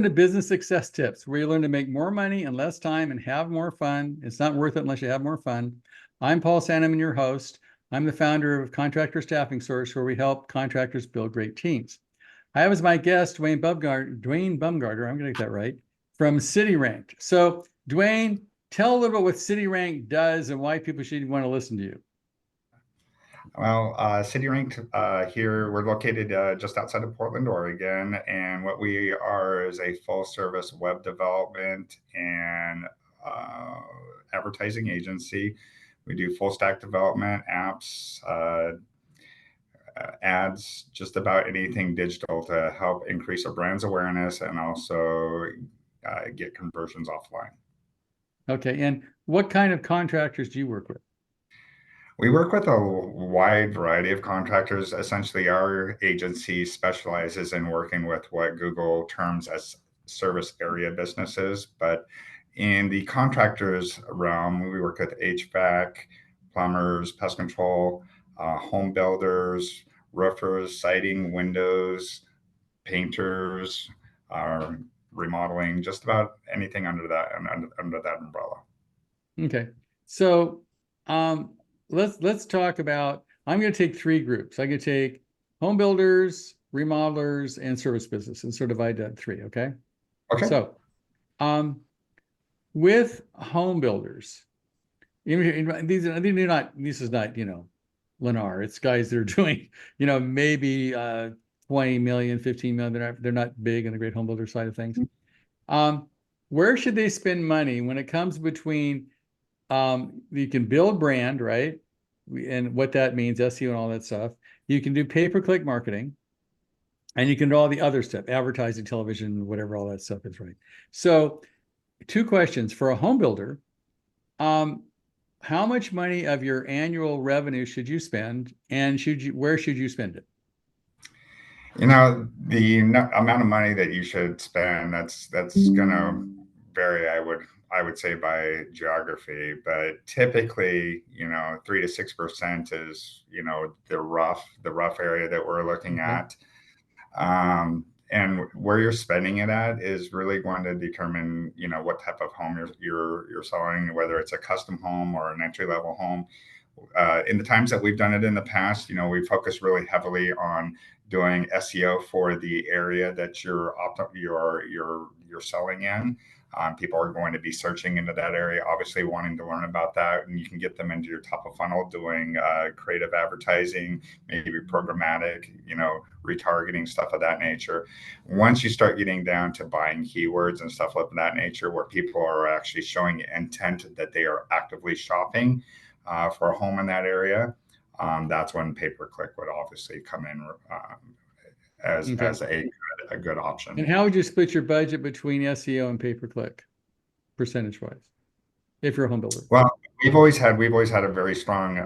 to Business Success Tips, where you learn to make more money in less time and have more fun. It's not worth it unless you have more fun. I'm Paul Sanneman, your host. I'm the founder of Contractor Staffing Source, where we help contractors build great teams. I have as my guest Duane Baumgartner, I'm going to get that right, from CityRanked. So, Duane, tell a little bit what CityRanked does and why people should want to listen to you. Well, CityRanked here, we're located just outside of Portland, Oregon, and what we are is a full-service web development and advertising agency. We do full-stack development, apps, ads, just about anything digital to help increase a brand's awareness and also get conversions offline. Okay, and what kind of contractors do you work with? We work with a wide variety of contractors. Essentially, our agency specializes in working with what Google terms as service area businesses. But in the contractors realm, we work with HVAC, plumbers, pest control, home builders, roofers, siding, windows, painters, uh, remodeling, just about anything under that umbrella. Okay, so let's talk about. I'm going to take three groups. I'm going to take home builders, remodelers, and service business, and sort of divide that in three. Okay. Okay. So, with home builders, these are not. This is not Lennar. It's guys that are doing maybe 20 million, 15 million. They're not big in the great home builder side of things. Where should they spend money when it comes between you can build brand, right? And what that means, SEO and all that stuff. You can do pay-per-click marketing, and you can do all the other stuff, advertising, television, whatever all that stuff is, right? So, two questions for a home builder. How much money of your annual revenue should you spend, and where should you spend it? The amount of money that you should spend, that's gonna vary, I would say, by geography, but typically, 3 to 6% is, the rough area that we're looking at. And where you're spending it at is really going to determine, what type of home you're selling, whether it's a custom home or an entry level home. In the times that we've done it in the past, we focus really heavily on doing SEO for the area that you're selling in. People are going to be searching into that area, obviously wanting to learn about that, and you can get them into your top of funnel doing creative advertising, maybe programmatic, retargeting, stuff of that nature. Once you start getting down to buying keywords and stuff of that nature, where people are actually showing intent that they are actively shopping for a home in that area, that's when pay-per-click would obviously come in as a good option. And how would you split your budget between SEO and pay-per-click, percentage-wise, if you're a home builder? Well, we've always had a very strong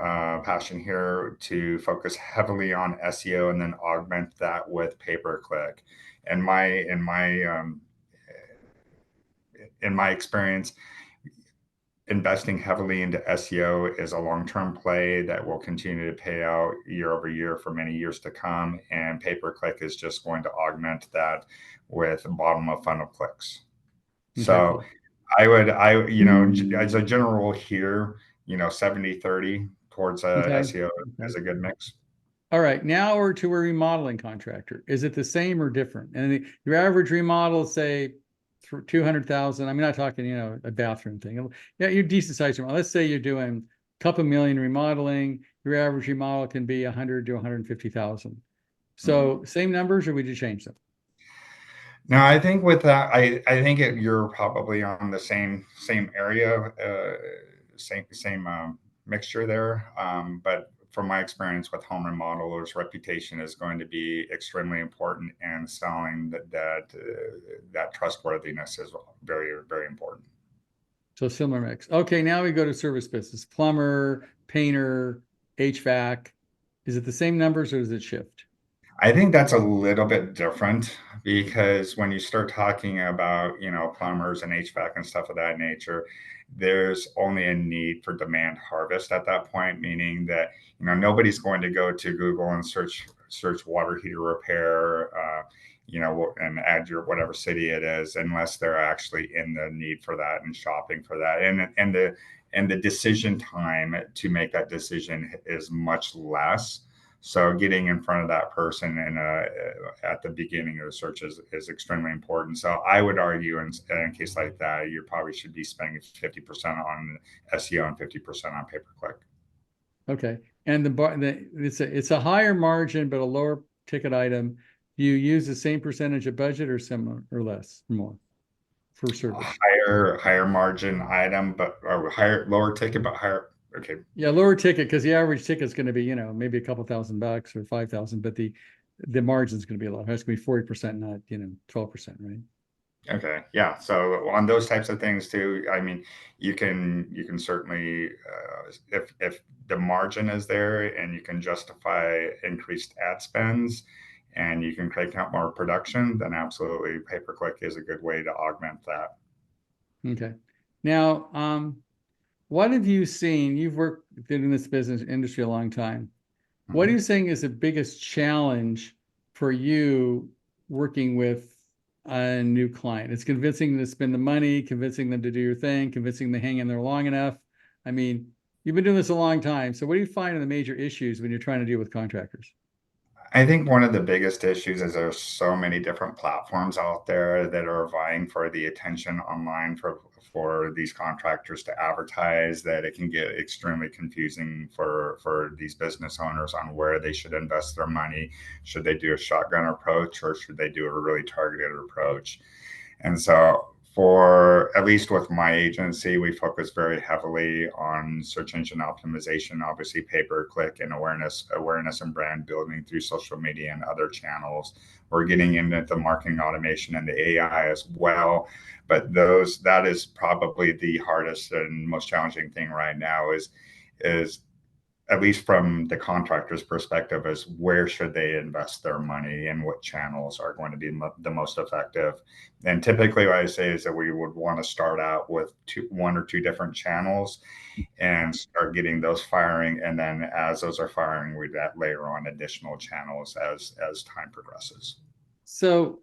passion here to focus heavily on SEO and then augment that with pay-per-click. In my experience, investing heavily into SEO is a long-term play that will continue to pay out year over year for many years to come, and pay-per-click is just going to augment that with bottom of funnel clicks. Okay, So cool. as a general rule here, 70-30 towards SEO is a good mix. All right, now we're to a remodeling contractor. Is it the same or different? And your average remodel, say, for 200,000. I'm not talking, a bathroom thing. Yeah, you're decent sized remodel. Let's say you're doing a couple million remodeling. Your average remodel can be 100 to 150,000. So same numbers, or would you change them? No, I think with that, I think you're probably on the same area, same mixture there. But from my experience with home remodelers, reputation is going to be extremely important, and selling that trustworthiness is very, very important. So similar mix. Okay, now we go to service business: plumber, painter, HVAC. Is it the same numbers or does it shift? I think that's a little bit different, because when you start talking about, plumbers and HVAC and stuff of that nature, there's only a need for demand harvest at that point, meaning that, nobody's going to go to Google and search water heater repair, and add your whatever city it is, unless they're actually in the need for that and shopping for that. And the decision time to make that decision is much less. So getting in front of that person at the beginning of the search is extremely important. So I would argue in a case like that, you probably should be spending 50% on SEO and 50% on pay-per-click. Okay. And it's a higher margin, but a lower ticket item. Do you use the same percentage of budget or similar or less, more for service? Higher margin item, but or lower ticket, but higher. Okay. Yeah, lower ticket, because the average ticket is going to be, maybe a couple $1,000 or 5,000, but the margin is going to be a lot. It's going to be 40%, not 12%, right? Okay. Yeah. So on those types of things too, I mean, you can certainly if the margin is there and you can justify increased ad spends and you can crank out more production, then absolutely pay-per-click is a good way to augment that. Okay. Now, what have you seen? You've worked in this business industry a long time. What are you saying is the biggest challenge for you working with a new client? It's convincing them to spend the money, convincing them to do your thing, convincing them to hang in there long enough. I mean, you've been doing this a long time. So what do you find are the major issues when you're trying to deal with contractors? I think one of the biggest issues is there's so many different platforms out there that are vying for the attention online for these contractors to advertise, that it can get extremely confusing for these business owners on where they should invest their money. Should they do a shotgun approach or should they do a really targeted approach? And so for at least with my agency, we focus very heavily on search engine optimization, obviously pay-per-click and awareness and brand building through social media and other channels. We're getting into the marketing automation and the AI as well. But that is probably the hardest and most challenging thing right now is at least from the contractor's perspective, is where should they invest their money and what channels are going to be the most effective. And typically what I say is that we would want to start out with one or two different channels and start getting those firing. And then as those are firing, we'd layer on additional channels as time progresses. So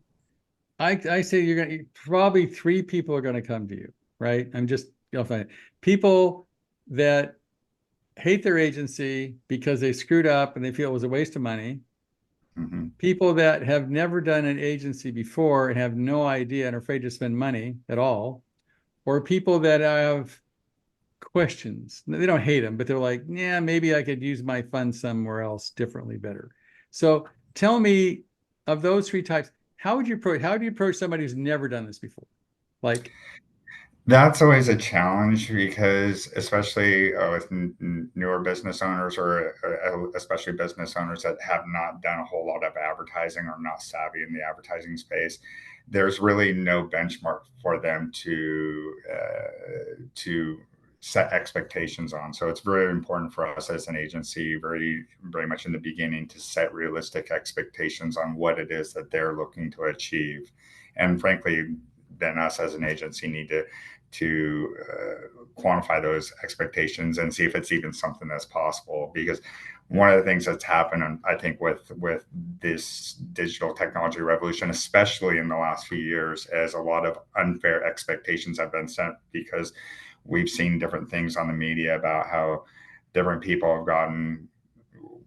I say probably three people are going to come to you, right? You'll find it. People that hate their agency because they screwed up and they feel it was a waste of money. Mm-hmm. People that have never done an agency before and have no idea and are afraid to spend money at all. Or people that have questions. They don't hate them, but they're like, yeah, maybe I could use my funds somewhere else differently, better. So tell me, of those three types, how do you approach somebody who's never done this before? Like, that's always a challenge because especially with newer business owners or especially business owners that have not done a whole lot of advertising or not savvy in the advertising space, there's really no benchmark for them to set expectations on. So it's very important for us as an agency, very, very much in the beginning, to set realistic expectations on what it is that they're looking to achieve. And frankly, then us as an agency need to quantify those expectations and see if it's even something that's possible. Because one of the things that's happened, I think, with this digital technology revolution, especially in the last few years, is a lot of unfair expectations have been set because we've seen different things on the media about how different people have gotten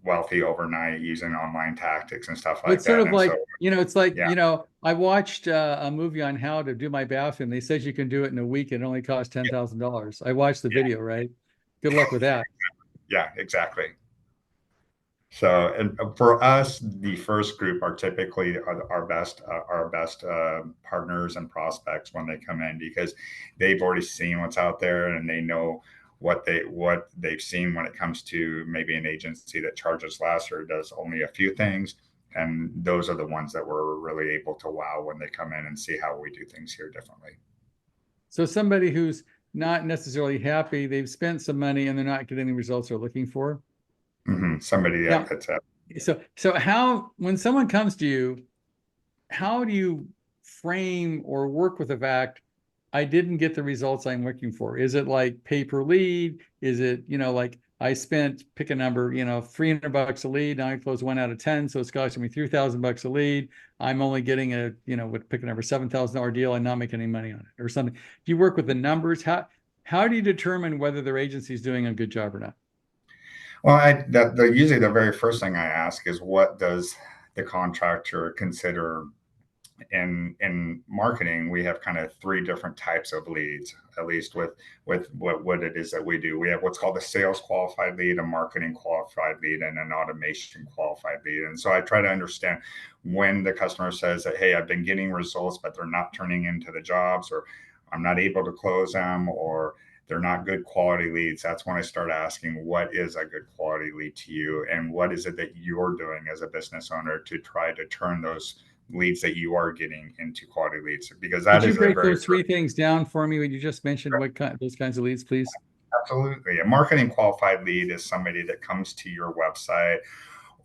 wealthy overnight using online tactics and stuff like it's sort that. of like, So, it's like, yeah. I watched a movie on how to do my bathroom. They said you can do it in a week. It only costs $10,000. I watched the video, right? Good luck with that. Yeah, exactly. So, and for us, the first group are typically our best partners and prospects when they come in, because they've already seen what's out there and they know what they've seen when it comes to maybe an agency that charges less or does only a few things. And those are the ones that we're really able to wow when they come in and see how we do things here differently. So somebody who's not necessarily happy, they've spent some money and they're not getting the results they're looking for. Mm-hmm. Somebody Yeah. that's it. So how, when someone comes to you, how do you frame or work with the fact, I didn't get the results I'm looking for? Is it like pay per lead? Is it, like I spent, pick a number, $300 a lead. Now I close 1 out of 10. So it's costing me $3,000 a lead. I'm only getting a, pick a number, $7,000 deal and not making any money on it or something. Do you work with the numbers? How do you determine whether their agency is doing a good job or not? Well, usually the very first thing I ask is, what does the contractor consider? In marketing, we have kind of three different types of leads, at least with what it is that we do. We have what's called a sales qualified lead, a marketing qualified lead, and an automation qualified lead. And so I try to understand when the customer says that, hey, I've been getting results, but they're not turning into the jobs, or I'm not able to close them, or they're not good quality leads. That's when I start asking, what is a good quality lead to you? And what is it that you're doing as a business owner to try to turn those leads that you are getting into quality leads? Because that Could you is break those three things down for me? What you just mentioned, those kinds of leads, please? Absolutely. A marketing qualified lead is somebody that comes to your website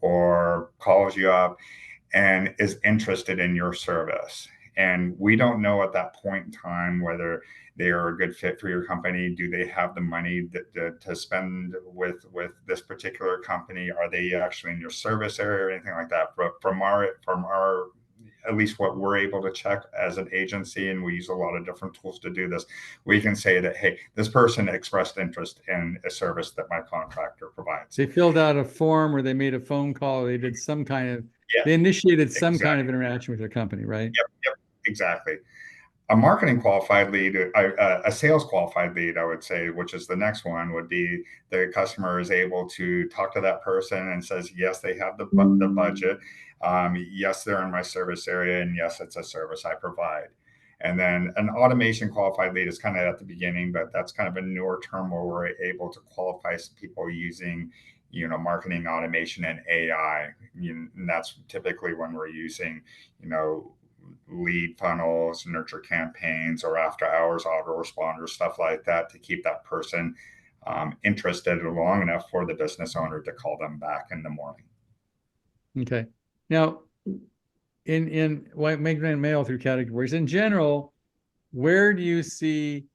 or calls you up and is interested in your service. And we don't know at that point in time whether they are a good fit for your company. Do they have the money to spend with this particular company? Are they actually in your service area or anything like that? From our at least what we're able to check as an agency, and we use a lot of different tools to do this, we can say that, hey, this person expressed interest in a service that my contractor provides. They filled out a form, or they made a phone call, or they did some kind of, they initiated some kind of interaction with their company, right? Yep, exactly. A marketing qualified lead, a sales qualified lead, I would say, which is the next one, would be the customer is able to talk to that person and says, yes, they have the budget. Yes, they're in my service area, and yes, it's a service I provide. And then an automation qualified lead is kind of at the beginning, but that's kind of a newer term where we're able to qualify people using, marketing automation and AI. And that's typically when we're using, lead funnels, nurture campaigns, or after hours autoresponders, stuff like that, to keep that person interested long enough for the business owner to call them back in the morning. Okay. Now, in white and mail through categories, in general, where do you see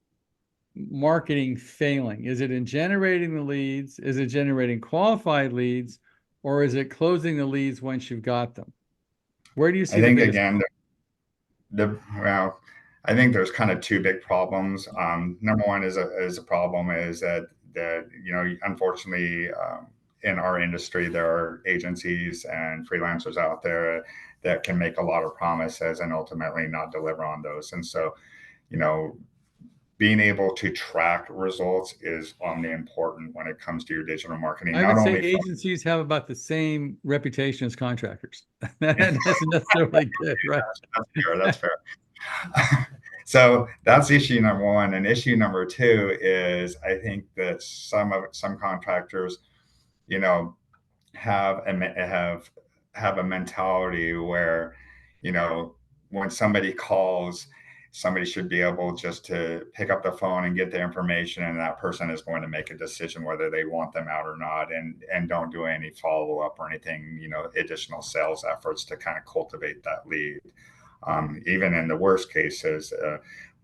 marketing failing? Is it in generating the leads? Is it generating qualified leads? Or is it closing the leads once you've got them? Where do you see I think, the biggest again, well, I think there's kind of two big problems. Number one is a problem is that unfortunately, in our industry, there are agencies and freelancers out there that can make a lot of promises and ultimately not deliver on those. And so, being able to track results is omni-important when it comes to your digital marketing. I would say agencies have about the same reputation as contractors. That isn't necessarily good, right? That's fair. So that's issue number one. And issue number two is, I think that some contractors, have a mentality where, when somebody calls, somebody should be able just to pick up the phone and get the information, and that person is going to make a decision whether they want them out or not, and don't do any follow-up or anything, additional sales efforts to kind of cultivate that lead. Even in the worst cases,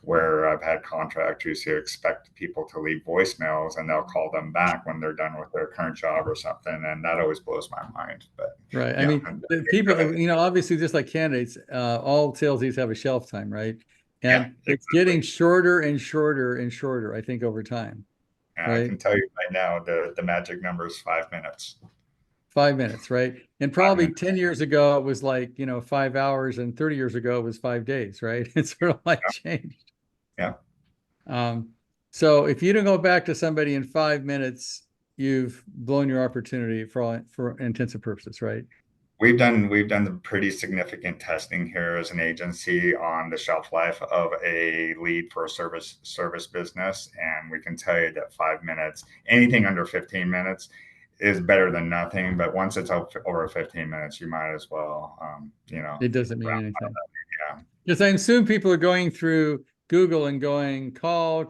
where I've had contractors who expect people to leave voicemails, and they'll call them back when they're done with their current job or something. And that always blows my mind. But right. I mean, people, obviously, just like candidates, all sales leads have a shelf time, right? And it's getting shorter and shorter and shorter, I think, over time. Right? I can tell you right now, the magic number is 5 minutes. 5 minutes, right? And probably 10 years ago, it was like, 5 hours, and 30 years ago, it was 5 days, right? It's sort of like changed. Yeah. So if you don't go back to somebody in 5 minutes, you've blown your opportunity for intensive purposes, right? We've done the pretty significant testing here as an agency on the shelf life of a lead for a service business, and we can tell you that 5 minutes, anything under 15 minutes, is better than nothing. But once it's over 15 minutes, you might as well, it doesn't mean anything. Yeah. Because I assume people are going through Google and going call.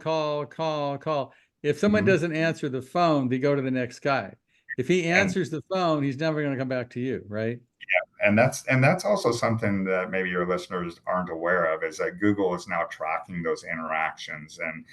If someone doesn't answer the phone, they go to the next guy. If he answers the phone, he's never going to come back to you, right? Yeah, and that's also something that maybe your listeners aren't aware of, is that Google is now tracking those interactions, and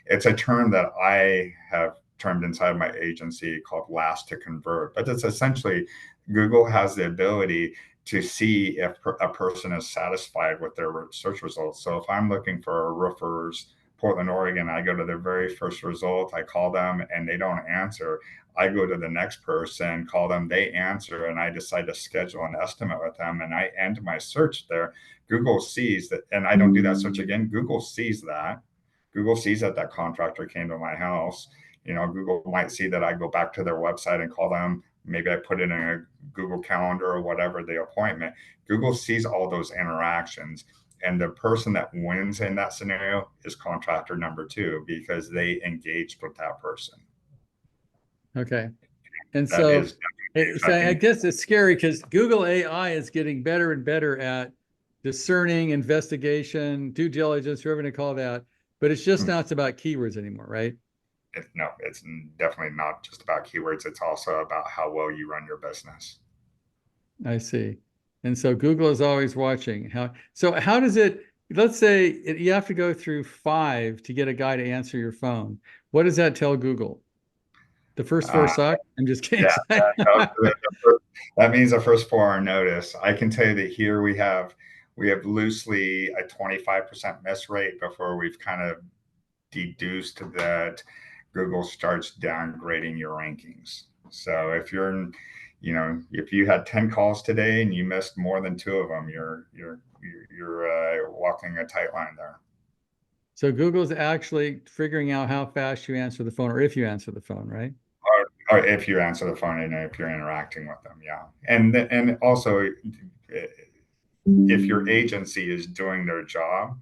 it's a term that I have termed inside my agency called last to convert. But it's essentially Google has the ability to see if a person is satisfied with their search results. So if I'm looking for roofers, Portland, Oregon, I go to the very first result, I call them and they don't answer. I go to the next person, call them, they answer, and I decide to schedule an estimate with them, and I end my search there. Google sees that, and I don't do that search again. Google sees that. Google sees that that contractor came to my house. Google might see that I go back to their website and call them. Maybe I put it in a Google Calendar or whatever, the appointment. Google sees all those interactions. And the person that wins in that scenario is contractor number 2 because they engaged with that person. Okay. And That so, is, I guess it's scary because Google AI is getting better and better at discerning, investigation, due diligence, whatever you call that. But it's just not about keywords anymore, right? No, it's definitely not just about keywords. It's also about how well you run your business. I see. And so Google is always watching how does it, let's say you have to go through 5 to get a guy to answer your phone. What does that tell Google? The first 4 suck? I'm just kidding. Yeah, that means the first 4 are notice. I can tell you that here we have loosely a 25% miss rate before we've kind of deduced that Google starts downgrading your rankings. So if if you had 10 calls today and you missed more than 2 of them, you're walking a tight line there. So Google's actually figuring out how fast you answer the phone, or if you answer the phone, right? Or if you answer the phone and if you're interacting with them, yeah. And also, if your agency is doing their job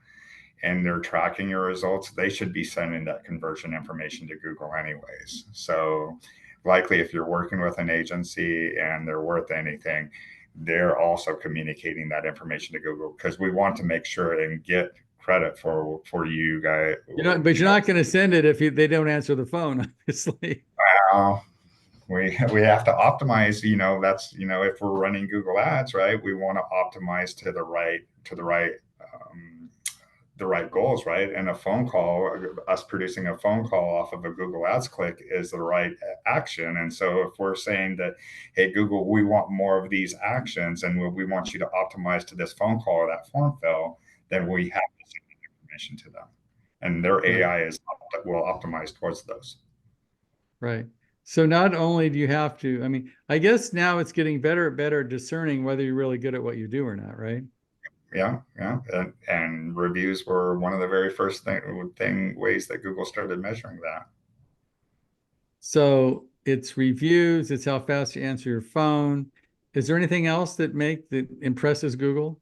and they're tracking your results, they should be sending that conversion information to Google anyways. So likely if you're working with an agency and they're worth anything, they're also communicating that information to Google because we want to make sure and get credit for you guys. But you're not going to send it if they don't answer the phone, obviously. Wow. We have to optimize, that's, if we're running Google ads, right, we want to optimize to the right goals, right? And a phone call, us producing a phone call off of a Google ads click is the right action. And so if we're saying that, hey, Google, we want more of these actions and we want you to optimize to this phone call or that form fill, then we have to send information to them. And their AI will optimize towards those. Right. So not only do you have to, I guess now it's getting better at discerning whether you're really good at what you do or not, right? Yeah. And reviews were one of the very first ways that Google started measuring that. So it's reviews, it's how fast you answer your phone. Is there anything else that impresses Google?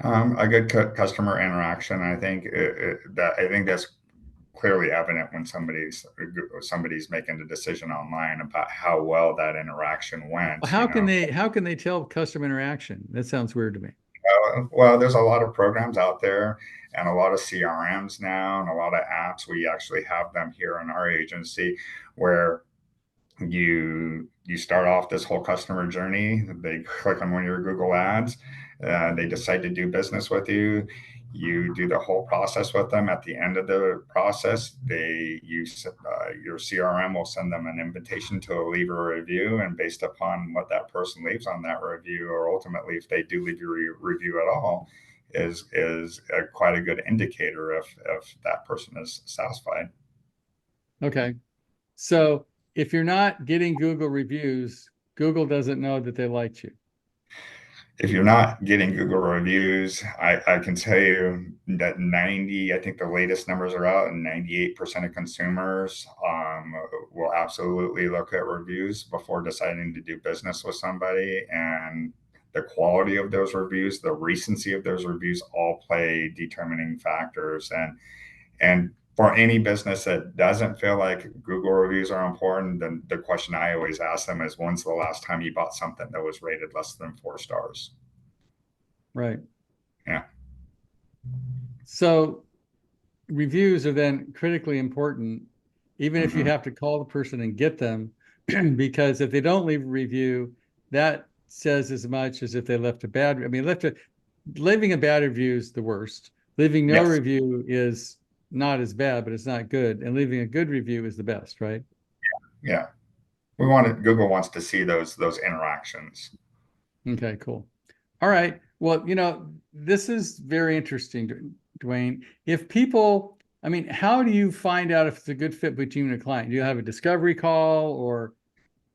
A good customer interaction. I think that's clearly evident when somebody's making a decision online about how well that interaction went. Well, how can they tell customer interaction? That sounds weird to me. Well, there's a lot of programs out there and a lot of CRMs now and a lot of apps. We actually have them here in our agency where you start off this whole customer journey. They click on one of your Google ads. They decide to do business with you. You do the whole process with them. At the end of the process, your CRM will send them an invitation to leave a review, and based upon what that person leaves on that review, or ultimately if they do leave your review at all, is quite a good indicator if that person is satisfied. Okay, so if you're not getting Google reviews, Google doesn't know that they liked you. If you're not getting Google reviews, I can tell you that I think the latest numbers are out, and 98% of consumers will absolutely look at reviews before deciding to do business with somebody. And the quality of those reviews, the recency of those reviews all play determining factors. And for any business that doesn't feel like Google reviews are important, then the question I always ask them is, when's the last time you bought something that was rated less than 4 stars? Right. Yeah. So reviews are then critically important, even if you have to call the person and get them, because if they don't leave a review, that says as much as if they left a bad, leaving a bad review is the worst. Leaving no review is not as bad, but it's not good. And leaving a good review is the best, right? Yeah. Google wants to see those interactions. Okay, cool. All right. Well, this is very interesting, Duane. If people, I mean, how do you find out if it's a good fit between you and a client? Do you have a discovery call, or,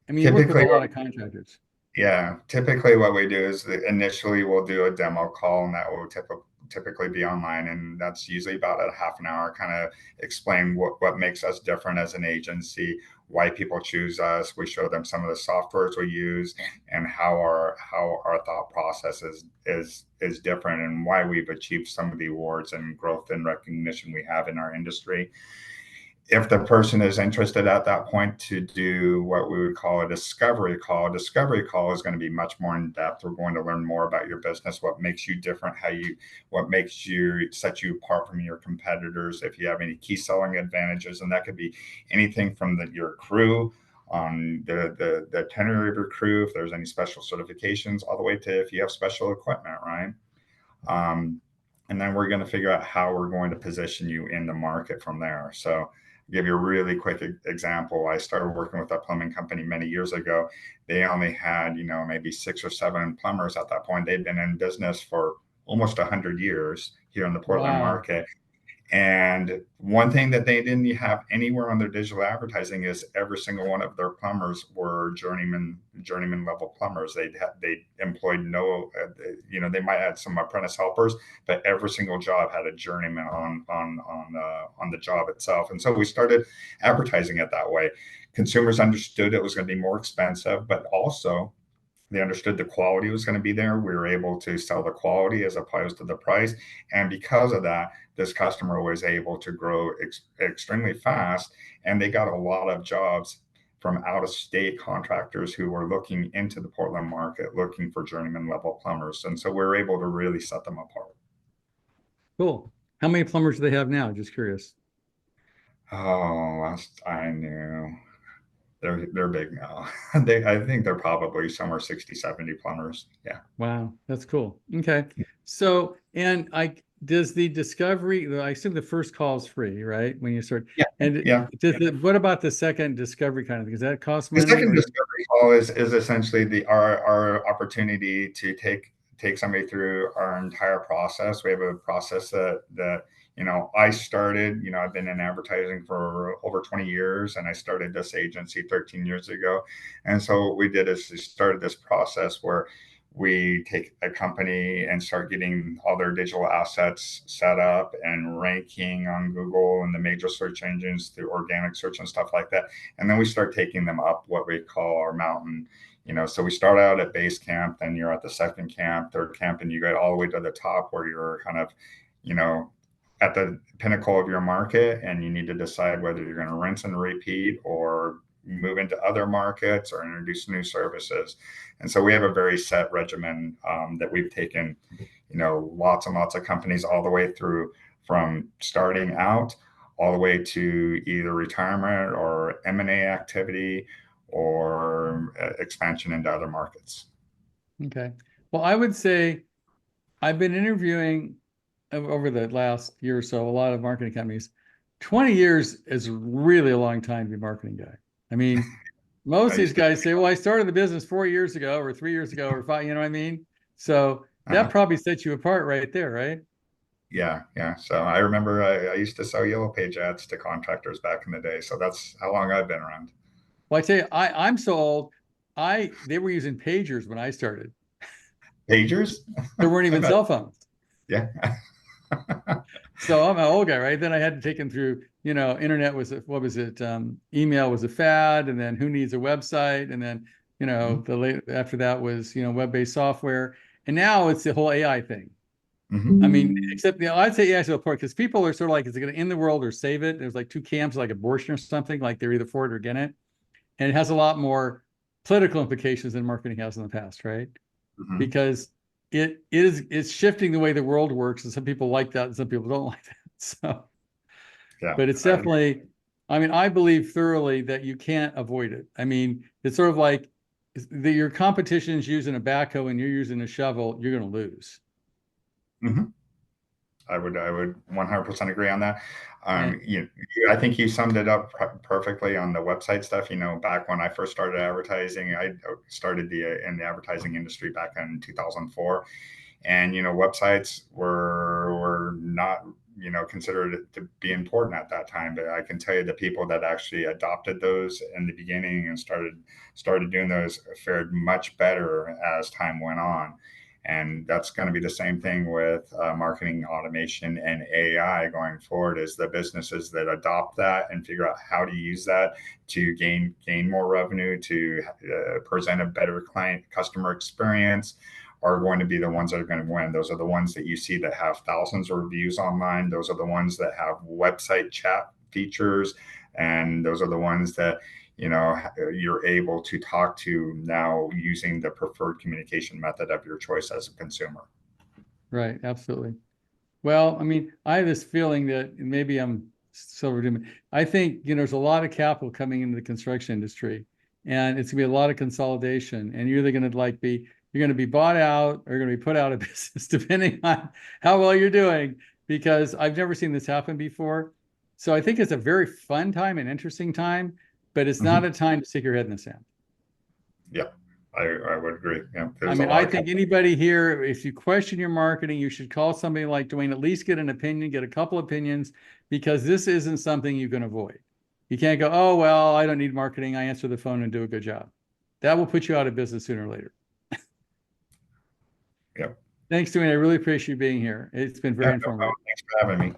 I mean, you work with a Typically, lot of contractors. yeah, typically what we do is initially we'll do a demo call, and that will typically be online, and that's usually about a half an hour. Kind of explain what makes us different as an agency, why people choose us. We show them some of the softwares we use, and how our thought process is different, and why we've achieved some of the awards and growth and recognition we have in our industry. If the person is interested at that point to do what we would call a discovery call is going to be much more in depth. We're going to learn more about your business, what makes you different, what makes you set you apart from your competitors, if you have any key selling advantages. And that could be anything from your crew, on the tenure of your crew, if there's any special certifications, all the way to if you have special equipment, right? And then we're going to figure out how we're going to position you in the market from there. So give you a really quick example. I started working with a plumbing company many years ago. They only had, maybe 6 or 7 plumbers at that point. They'd been in business for almost 100 years here in the Portland Wow. market. And one thing that they didn't have anywhere on their digital advertising is every single one of their plumbers were journeyman level plumbers. They employed they might have some apprentice helpers, but every single job had a journeyman on the job itself. And so we started advertising it that way. Consumers understood it was going to be more expensive, but also they understood the quality was going to be there. We were able to sell the quality as opposed to the price. And because of that, this customer was able to grow extremely fast. And they got a lot of jobs from out of state contractors who were looking into the Portland market, looking for journeyman level plumbers. And so we were able to really set them apart. Cool. How many plumbers do they have now? Just curious. Oh, last I knew, they're big now. I think they're probably somewhere 60, 70 plumbers. Yeah. Wow, that's cool. Okay. So, and does the discovery, I assume the first call is free, right? When you start, Yeah. and Yeah. what about the second discovery kind of thing? Does that cost The money second or? discovery call is essentially our opportunity to take somebody through our entire process. We have a process that I started. I've been in advertising for over 20 years, and I started this agency 13 years ago. And so what we did is we started this process where we take a company and start getting all their digital assets set up and ranking on Google and the major search engines through organic search and stuff like that. And then we start taking them up what we call our mountain. So we start out at base camp, then you're at the second camp, third camp, and you get all the way to the top where you're kind of, at the pinnacle of your market, and you need to decide whether you're going to rinse and repeat or move into other markets or introduce new services. And so we have a very set regimen that we've taken, lots and lots of companies all the way through, from starting out all the way to either retirement or M&A activity or expansion into other markets. Okay. Well, I would say I've been interviewing over the last year or so a lot of marketing companies. 20 years is really a long time to be a marketing guy. I mean, most of these guys say, well, I started the business 4 years ago or 3 years ago or 5, you know what I mean? So that probably sets you apart right there, right? Yeah, yeah. So I remember I used to sell yellow page ads to contractors back in the day. So that's how long I've been around. Well, I tell you, I'm so old. They were using pagers when I started. Pagers? There weren't even cell phones. Yeah. So I'm an old guy, right? Then I had to take them through, internet was, what was it? Email was a fad, and then who needs a website? And then, after that was, web-based software. And now it's the whole AI thing. Mm-hmm. I mean, except, I'd say AI is important because people are sort of like, is it going to end the world or save it? There's like two camps, like abortion or something, like they're either for it or against it. And it has a lot more political implications than marketing has in the past, right? Mm-hmm. Because it's shifting the way the world works, and some people like that and some people don't like that. So, Yeah. but it's definitely, I mean, I believe thoroughly that you can't avoid it. I mean, it's sort of like your competition is using a backhoe and you're using a shovel, you're going to lose. Mm-hmm. I would 100% agree on that. And I think you summed it up perfectly on the website stuff. Back when I first started advertising, I started in the advertising industry back in 2004, and websites were not considered to be important at that time. But I can tell you the people that actually adopted those in the beginning and started doing those fared much better as time went on. And that's going to be the same thing with marketing automation and AI going forward, is the businesses that adopt that and figure out how to use that to gain more revenue, to present a better customer experience, are going to be the ones that are going to win. Those are the ones that you see that have thousands of reviews online. Those are the ones that have website chat features. And those are the ones that you're able to talk to now using the preferred communication method of your choice as a consumer. right, absolutely. Well, I mean, I have this feeling that maybe I'm silver doom. I think, there's a lot of capital coming into the construction industry, and it's gonna be a lot of consolidation, and you're either gonna you're gonna be bought out or you're gonna be put out of business, depending on how well you're doing, because I've never seen this happen before. So I think it's a very fun time and interesting time, but it's not a time to stick your head in the sand. Yeah, I would agree. Yeah, I mean, I think anybody here, if you question your marketing, you should call somebody like Duane, at least get an opinion, get a couple opinions, because this isn't something you can avoid. You can't go, oh, well, I don't need marketing. I answer the phone and do a good job. That will put you out of business sooner or later. Yep. Thanks, Duane. I really appreciate you being here. It's been very informative. Thanks for having me.